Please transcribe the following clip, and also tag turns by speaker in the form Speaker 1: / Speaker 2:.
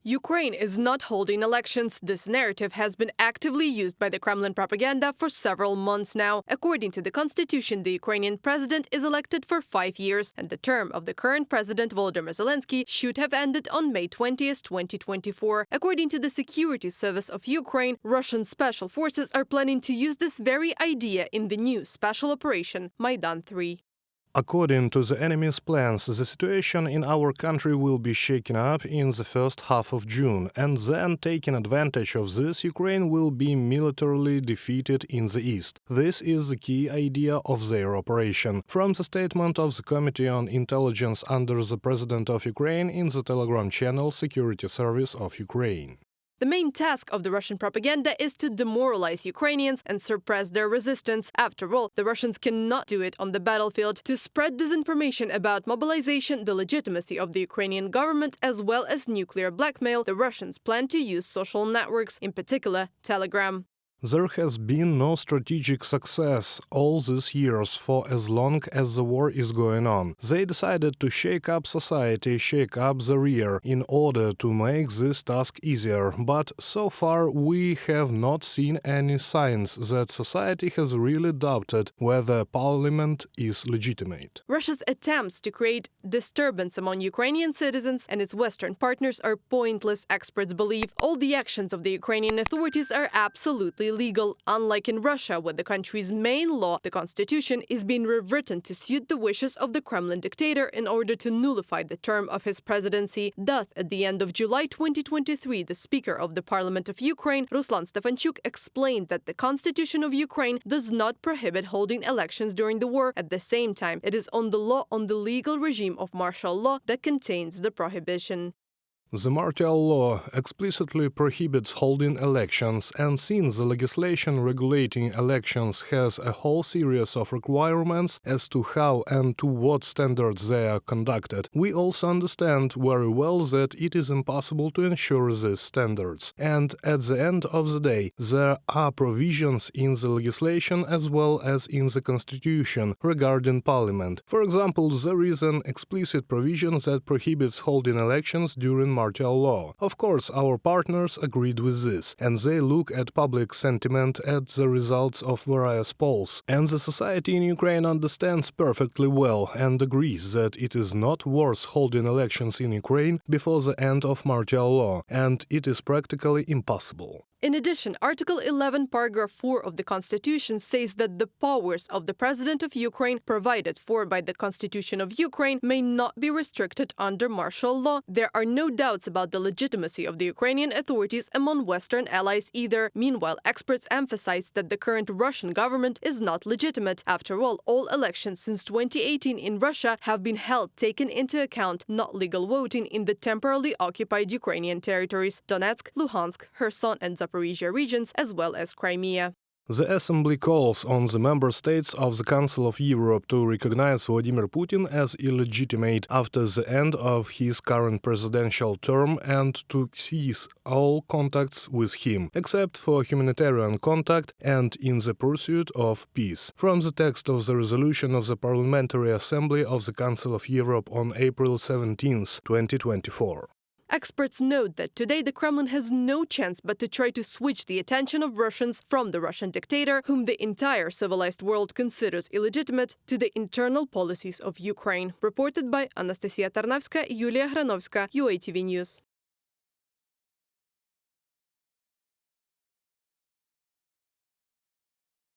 Speaker 1: Ukraine is not holding elections. This narrative has been actively used by the Kremlin propaganda for several months now. According to the constitution, the Ukrainian president is elected for 5 years, and the term of the current president, Volodymyr Zelenskyy, should have ended on May 20th, 2024. According to the Security Service of Ukraine, Russian special forces are planning to use this very idea in the new special operation Maidan 3.
Speaker 2: According to the enemy's plans, the situation in our country will be shaken up in the first half of June, and then, taking advantage of this, Ukraine will be militarily defeated in the east. This is the key idea of their operation. From the statement of the Committee on Intelligence under the President of Ukraine in the Telegram channel Security Service of Ukraine.
Speaker 1: The main task of the Russian propaganda is to demoralize Ukrainians and suppress their resistance. After all, the Russians cannot do it on the battlefield. To spread disinformation about mobilization, the legitimacy of the Ukrainian government, as well as nuclear blackmail, the Russians plan to use social networks, in particular Telegram.
Speaker 2: There has been no strategic success all these years for as long as the war is going on. They decided to shake up society, shake up the rear, in order to make this task easier. But so far we have not seen any signs that society has really doubted whether parliament is legitimate.
Speaker 1: Russia's attempts to create disturbance among Ukrainian citizens and its Western partners are pointless, experts believe. All the actions of the Ukrainian authorities are absolutely legal. Unlike in Russia, where the country's main law, the constitution, is being rewritten to suit the wishes of the Kremlin dictator in order to nullify the term of his presidency. Thus, at the end of July 2023, the Speaker of the Parliament of Ukraine, Ruslan Stefanchuk, explained that the constitution of Ukraine does not prohibit holding elections during the war. At the same time, it is on the law on the legal regime of martial law that contains the prohibition.
Speaker 2: The martial law explicitly prohibits holding elections, and since the legislation regulating elections has a whole series of requirements as to how and to what standards they are conducted, we also understand very well that it is impossible to ensure these standards. And at the end of the day, there are provisions in the legislation as well as in the constitution regarding parliament. For example, there is an explicit provision that prohibits holding elections during martial law. Of course, our partners agreed with this, and they look at public sentiment, at the results of various polls. And the society in Ukraine understands perfectly well and agrees that it is not worth holding elections in Ukraine before the end of martial law, and it is practically impossible.
Speaker 1: In addition, Article 11, Paragraph 4 of the Constitution says that the powers of the President of Ukraine, provided for by the Constitution of Ukraine, may not be restricted under martial law. There are no doubts about the legitimacy of the Ukrainian authorities among Western allies either. Meanwhile, experts emphasize that the current Russian government is not legitimate. After all elections since 2018 in Russia have been held, taking into account not legal voting in the temporarily occupied Ukrainian territories, Donetsk, Luhansk, Kherson, and Zaporizhia regions, as well as Crimea.
Speaker 2: The Assembly calls on the member states of the Council of Europe to recognize Vladimir Putin as illegitimate after the end of his current presidential term and to cease all contacts with him, except for humanitarian contact and in the pursuit of peace. From the text of the resolution of the Parliamentary Assembly of the Council of Europe on April 17, 2024.
Speaker 1: Experts note that today the Kremlin has no chance but to try to switch the attention of Russians from the Russian dictator, whom the entire civilized world considers illegitimate, to the internal policies of Ukraine. Reported by Anastasia Tarnavska, Yulia Granovska, UATV News.